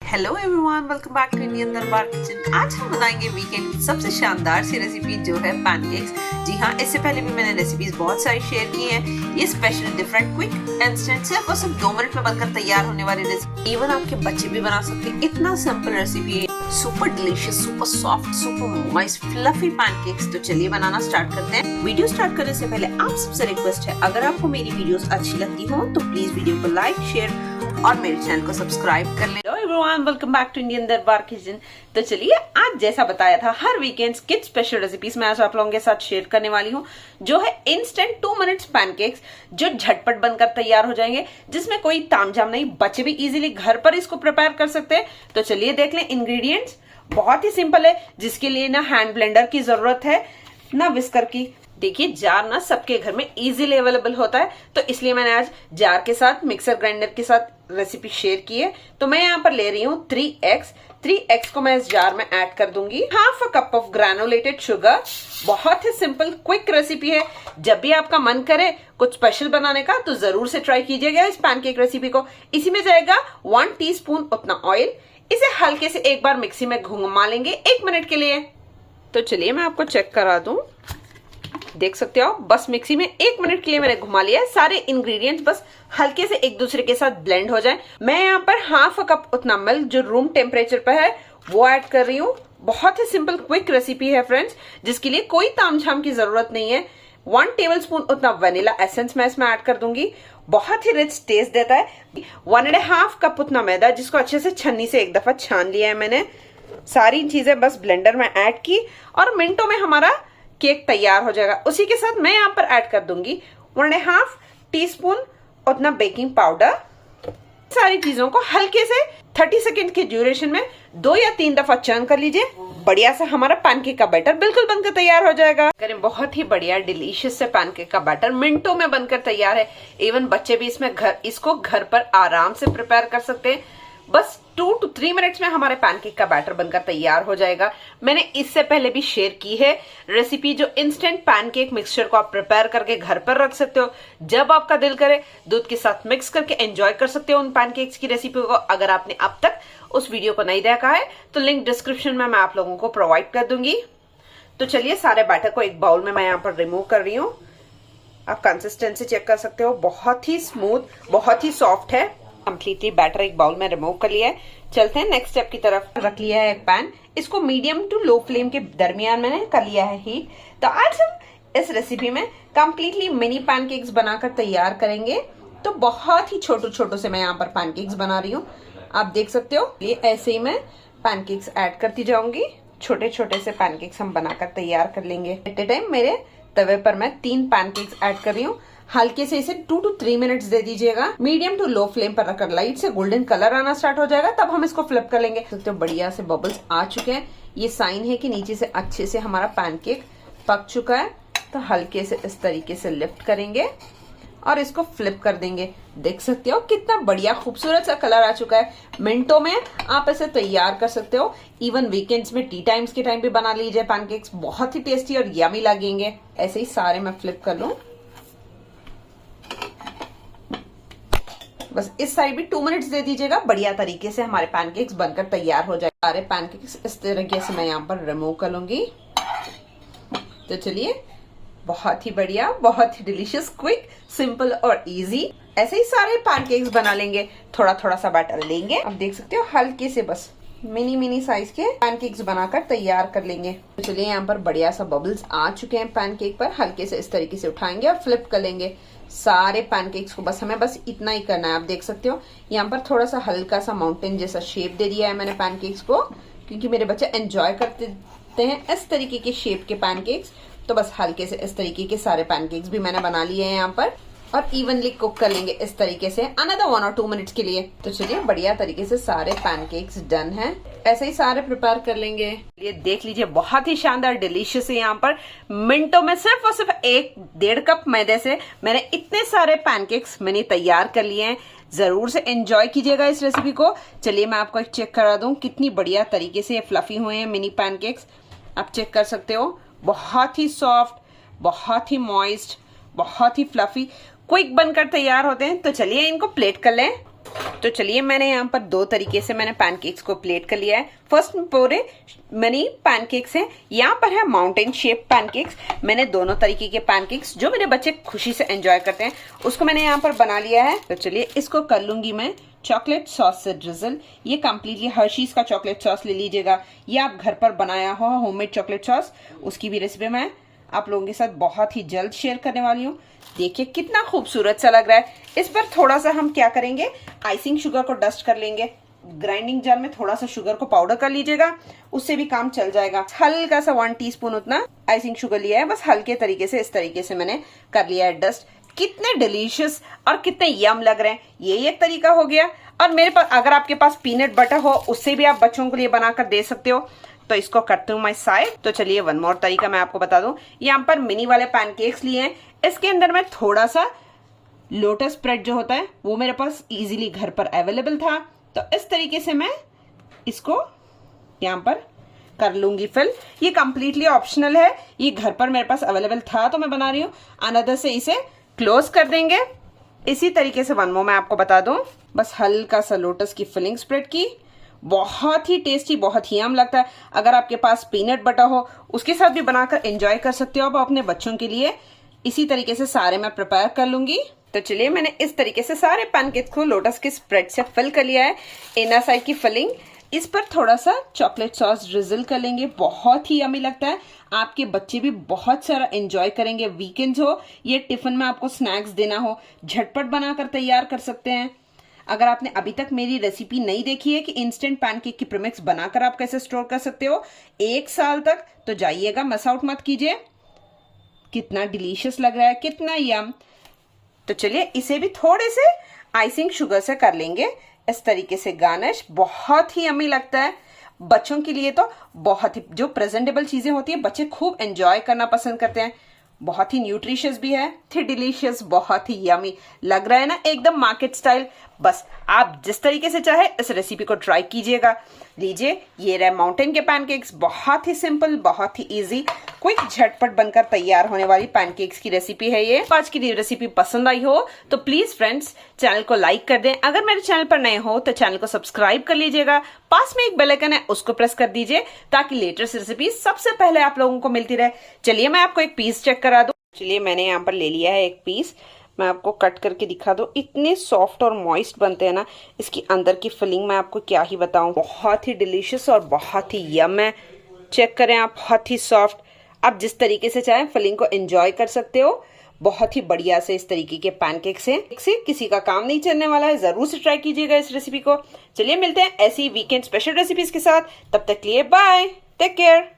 Hello everyone, welcome back to Indian Darbar kitchen. आज हम बनाएंगे वीकेंड की सबसे शानदार सी रेसिपी जो है पैनकेक्स। जी हाँ, इससे पहले भी मैंने रेसिपीज बहुत सारी शेयर की हैं। ये स्पेशल, डिफरेंट, क्विक, इंस्टेंट, सिर्फ और सिर्फ 2 मिनट में बनकर तैयार होने वाली रेसिपी। इवन आपके बच्चे भी बना सकते हैं, इतना सिंपल रेसिपी है। Super delicious, super soft, super moist, fluffy pancakes. तो चलिए बनाना स्टार्ट करते हैं। वीडियो स्टार्ट करने से पहले आप सबसे रिक्वेस्ट है, अगर आपको मेरी वीडियोस अच्छी लगती हो तो प्लीज वीडियो को लाइक, शेयर और मेरे चैनल को सब्सक्राइब कर लें। Everyone, welcome back to Indian Darbar kitchen. तो चलिए, आज जैसा बताया था, हर वीकेंड्स किड स्पेशल रेसिपीज मैं आज आप लोगों के साथ शेयर करने वाली हूँ, जो है इंस्टेंट 2 मिनट्स पैनकेक्स, जो झटपट बनकर तैयार हो जाएंगे, जिसमें कोई तामझाम नहीं। बच्चे भी इजीली घर पर इसको प्रिपेयर कर सकते हैं। तो चलिए देख लें इंग्रेडिएंट्स। बहुत ही सिंपल है, जिसके लिए ना हैंड ब्लेंडर की जरूरत है ना विस्कर की। देखिए, जार ना सबके घर में इजीली अवेलेबल होता है, तो इसलिए मैंने आज जार के साथ, मिक्सर ग्राइंडर के साथ रेसिपी शेयर की है। तो मैं यहाँ पर ले रही हूँ 3 एग्स। 3 एग्स को मैं इस जार में ऐड कर दूंगी। Half a cup of granulated sugar. बहुत ही सिंपल क्विक रेसिपी है। जब भी आपका मन करे कुछ स्पेशल बनाने का, तो जरूर से ट्राई कीजिएगा इस पैनकेक रेसिपी को। इसी में जाएगा 1 टीस्पून उतना ऑयल। इसे हल्के से एक बार मिक्सी में घुमा लेंगे 1 मिनट के लिए। तो चलिए मैं आपको चेक करा दूं। देख सकते हो, बस मिक्सी में 1 मिनट के लिए मैंने घुमा लिया है। सारे इंग्रेडिएंट्स बस हल्के से एक दूसरे के साथ ब्लेंड हो जाए। मैं यहाँ पर हाफ अ कप उतना मिल्क, जो रूम टेम्परेचर पर है, वो ऐड कर रही हूँ। बहुत ही सिंपल क्विक रेसिपी है फ्रेंड्स, जिसके लिए कोई तामझाम की जरूरत नहीं है। 1 टेबलस्पून उतना वेनिला एसेंस मैं इसमें ऐड कर दूंगी। बहुत ही रिच टेस्ट देता है। 1.5 कप उतना मैदा, जिसको अच्छे से छन्नी से एक दफा छान लिया है मैंने। सारी चीजें बस ब्लेंडर में ऐड की और मिनटों में हमारा केक तैयार हो जाएगा। उसी के साथ मैं यहाँ पर ऐड कर दूंगी 1.5 टीस्पून उतना बेकिंग पाउडर। सारी चीजों को हल्के से 30 सेकेंड के ड्यूरेशन में 2 या 3 दफा चर्न कर लीजिए। बढ़िया से हमारा पैनकेक का बैटर बिल्कुल बनकर तैयार हो जाएगा। करें, बहुत ही बढ़िया डिलीशियस से पैनकेक का बैटर मिनटों में बनकर तैयार है। इवन बच्चे भी इसको घर पर आराम से प्रिपेयर कर सकते हैं। बस 2 to 3 मिनट्स में हमारे पैनकेक का बैटर बनकर तैयार हो जाएगा। मैंने इससे पहले भी शेयर की है रेसिपी, जो इंस्टेंट पैनकेक मिक्सचर को आप प्रिपेयर करके घर पर रख सकते हो। जब आपका दिल करे, दूध के साथ मिक्स करके एंजॉय कर सकते हो उन पैनकेक्स की रेसिपी को। अगर आपने अब तक उस वीडियो को नहीं देखा है, तो लिंक डिस्क्रिप्शन में मैं आप लोगों को प्रोवाइड कर दूंगी। तो चलिए, सारे बैटर को एक बाउल में मैं यहाँ पर रिमूव कर रही हूँ। आप कंसिस्टेंसी चेक कर सकते हो, बहुत ही स्मूथ, बहुत ही सॉफ्ट है। कंप्लीटली बैटर एक बाउल में रिमूव कर लिया है। चलते हैं नेक्स्ट स्टेप की तरफ। रख लिया है एक पैन, इसको मीडियम टू लो फ्लेम के दरमियान मैंने कर लिया है हीट। तो आज हम इस रेसिपी में कंप्लीटली मिनी पैनकेक्स बनाकर तैयार करेंगे। तो बहुत ही छोटू छोटू से मैं यहाँ पर पैनकेक्स बना रही हूँ। आप देख सकते हो, ये ऐसे ही मैं पैनकेक्स ऐड करती जाऊंगी। छोटे छोटे से पैनकेक्स हम बनाकर तैयार कर लेंगे। एट ए टाइम मेरे तवे पर मैं 3 पैनकेक्स ऐड कर रही हूँ। हल्के से इसे 2 to 3 मिनट्स दे दीजिएगा। मीडियम टू लो फ्लेम पर रखकर लाइट से गोल्डन कलर आना स्टार्ट हो जाएगा, तब हम इसको फ्लिप कर लेंगे। तो बढ़िया से बबल्स आ चुके हैं। ये साइन है कि नीचे से अच्छे से हमारा पैनकेक पक चुका है। तो हल्के से इस तरीके से लिफ्ट करेंगे और इसको फ्लिप कर देंगे। देख सकते हो कितना बढ़िया खूबसूरत सा कलर आ चुका है। मिनटों में आप इसे तैयार कर सकते हो। इवन वीकेंड्स में, टी टाइम्स के टाइम पे बना लीजिए पैनकेक्स, बहुत ही टेस्टी और यमी लगेंगे। ऐसे ही सारे मैं फ्लिप कर लूं। बस इस साइड भी 2 मिनट्स दे दीजिएगा। बढ़िया तरीके से हमारे पैनकेक्स बनकर तैयार हो जाए। सारे पैनकेक्स इस तरीके से मैं यहाँ पर रिमूव कर लूंगी। तो चलिए, बहुत ही बढ़िया, बहुत ही डिलीशियस, क्विक, सिंपल और इजी ऐसे ही सारे पैनकेक्स बना लेंगे। थोड़ा थोड़ा सा बैटर लेंगे। अब देख सकते हो, हल्के से बस मिनी साइज के पैनकेक्स बनाकर तैयार कर लेंगे। तो चलिए, यहाँ पर बढ़िया सा बबल्स आ चुके हैं पैनकेक पर। हल्के से इस तरीके से उठाएंगे और फ्लिप कर लेंगे सारे पैनकेक्स को। हमें बस इतना ही करना है। आप देख सकते हो, यहाँ पर थोड़ा सा हल्का सा माउंटेन जैसा शेप दे दिया है मैंने पैनकेक्स को, क्योंकि मेरे बच्चे एंजॉय करते हैं इस तरीके के शेप के पैनकेक्स। तो बस हल्के से इस तरीके के सारे पैनकेक्स भी मैंने बना लिए हैं यहाँ पर, और इवनली कुक कर लेंगे इस तरीके से अनदर 1 or 2 मिनट्स के लिए। तो चलिए, बढ़िया तरीके से सारे पैनकेक्स डन हैं। ऐसे ही सारे प्रिपेयर कर लेंगे। ये देख लीजिए, बहुत ही शानदार डिलीशियस है। यहाँ पर मिनटों में सिर्फ और सिर्फ 1-1.5 कप मैदे से मैंने इतने सारे पैनकेक्स मैंने तैयार कर लिए हैं। जरूर से एंजॉय कीजिएगा इस रेसिपी को। चलिए, मैं आपको एक चेक करा दूं कितनी बढ़िया तरीके से ये फ्लफी हुए हैं मिनी पैनकेक्स। आप चेक कर सकते हो, बहुत ही सॉफ्ट, बहुत ही मॉइस्ट, बहुत ही फ्लफी, क्विक बनकर तैयार होते हैं। तो चलिए, इनको प्लेट कर लें। तो चलिए मैंने यहाँ पर दो तरीके से मैंने पैनकेक्स को प्लेट कर लिया है। फर्स्ट पूरे मिनी पैनकेक्स हैं, यहाँ पर है माउंटेन शेप पैनकेक्स। मैंने दोनों तरीके के पैनकेक्स जो मेरे बच्चे खुशी से एंजॉय करते हैं उसको मैंने यहाँ पर बना लिया है। तो चलिए इसको कर लूंगी मैं चॉकलेट सॉस से ड्रिजल। ये कम्प्लीटली हर्शीज का चॉकलेट सॉस ले लीजिएगा, या आप घर पर बनाया हो होममेड चॉकलेट सॉस, उसकी भी रेसिपी मैं आप लोगों के साथ बहुत ही जल्द शेयर करने वाली हूँ। देखिए कितना खूबसूरत सा लग रहा है। इस पर थोड़ा सा हम क्या करेंगे, आइसिंग शुगर को डस्ट कर लेंगे। ग्राइंडिंग जार में थोड़ा सा शुगर को पाउडर कर लीजिएगा, उससे भी काम चल जाएगा। हल्का सा 1 टीस्पून उतना आइसिंग शुगर लिया है, बस हल्के तरीके से इस तरीके से मैंने कर लिया है डस्ट। कितने डिलीशियस और कितने यम लग रहे हैं, ये एक तरीका हो गया। और मेरे पास अगर आपके पास पीनट बटर हो उससे भी आप बच्चों के लिए बनाकर दे सकते हो। तो इसको करती हूँ मैं साइड। तो चलिए वन मोर तरीका मैं आपको बता दूं। यहाँ पर मिनी वाले पैनकेक्स लिए हैं, इसके अंदर मैं थोड़ा सा लोटस ब्रेड जो होता है वो मेरे पास इजीली घर पर अवेलेबल था, तो इस तरीके से मैं इसको यहाँ पर कर लूंगी फिल। ये कंप्लीटली ऑप्शनल है, ये घर पर मेरे पास अवेलेबल था तो मैं बना रही हूँ। अनदर से इसे क्लोज कर देंगे। इसी तरीके से वन मोर मैं आपको बता दूं, बस हल्का सा लोटस की फिलिंग स्प्रेड की। बहुत ही टेस्टी, बहुत ही यम लगता है। अगर आपके पास पीनट बटर हो उसके साथ भी बनाकर एंजॉय कर सकते हो आप अपने बच्चों के लिए। इसी तरीके से सारे मैं प्रिपेयर कर लूंगी। तो चलिए मैंने इस तरीके से सारे पैनकेक्स को लोटस के स्प्रेड से फिल कर लिया है। इनर साइड की फिलिंग, इस पर थोड़ा सा चॉकलेट सॉस ड्रिजल कर लेंगे, बहुत ही यमी लगता है। आपके बच्चे भी बहुत सारा एंजॉय करेंगे। वीकेंड्स हो, ये टिफिन में आपको स्नैक्स देना हो, झटपट बनाकर तैयार कर सकते हैं। अगर आपने अभी तक मेरी रेसिपी नहीं देखी है कि इंस्टेंट पैनकेक की प्रीमिक्स बनाकर आप कैसे स्टोर कर सकते हो 1 साल तक, तो जाइएगा, मिस आउट मत कीजिए। कितना डिलीशियस लग रहा है, कितना यम। तो चलिए इसे भी थोड़े से आइसिंग शुगर से कर लेंगे इस तरीके से गार्निश। बहुत ही यमी लगता है बच्चों के लिए। तो बहुत ही जो प्रेजेंटेबल चीजें होती है बच्चे खूब एंजॉय करना पसंद करते हैं। बहुत ही न्यूट्रिशियस भी है, थी डिलीशियस, बहुत ही यमी लग रहा है ना, एकदम मार्केट स्टाइल। बस आप जिस तरीके से चाहे इस रेसिपी को ट्राई कीजिएगा। लीजिए, ये रहे माउंटेन के पैनकेक्स। बहुत ही सिंपल, बहुत ही इजी, क्विक, झटपट बनकर तैयार होने वाली पैनकेक्स की रेसिपी है ये। आज की रेसिपी पसंद आई हो तो प्लीज फ्रेंड्स चैनल को लाइक कर दें। अगर मेरे चैनल पर नए हो तो चैनल को सब्सक्राइब कर लीजिएगा। पास में एक बेल आइकन है, उसको प्रेस कर दीजिए ताकि लेटेस्ट रेसिपी सबसे पहले आप लोगों को मिलती रहे। चलिए मैं आपको एक पीस चेक करा दूं। चलिए मैंने यहाँ पर ले लिया है एक पीस, मैं आपको कट करके दिखा दूं। इतने सॉफ्ट और मॉइस्ट बनते हैं ना, इसकी अंदर की फिलिंग मैं आपको क्या ही बताऊं। बहुत ही डिलीशियस और बहुत ही यम है। चेक करें आप, बहुत ही सॉफ्ट। आप जिस तरीके से चाहें फिलिंग को एंजॉय कर सकते हो। बहुत ही बढ़िया से इस तरीके के पैनकेक से किसी का काम नहीं चलने वाला है। जरूर से ट्राई कीजिएगा इस रेसिपी को। चलिए मिलते हैं ऐसी वीकेंड स्पेशल रेसिपीज के साथ, तब तक के लिए बाय, टेक केयर।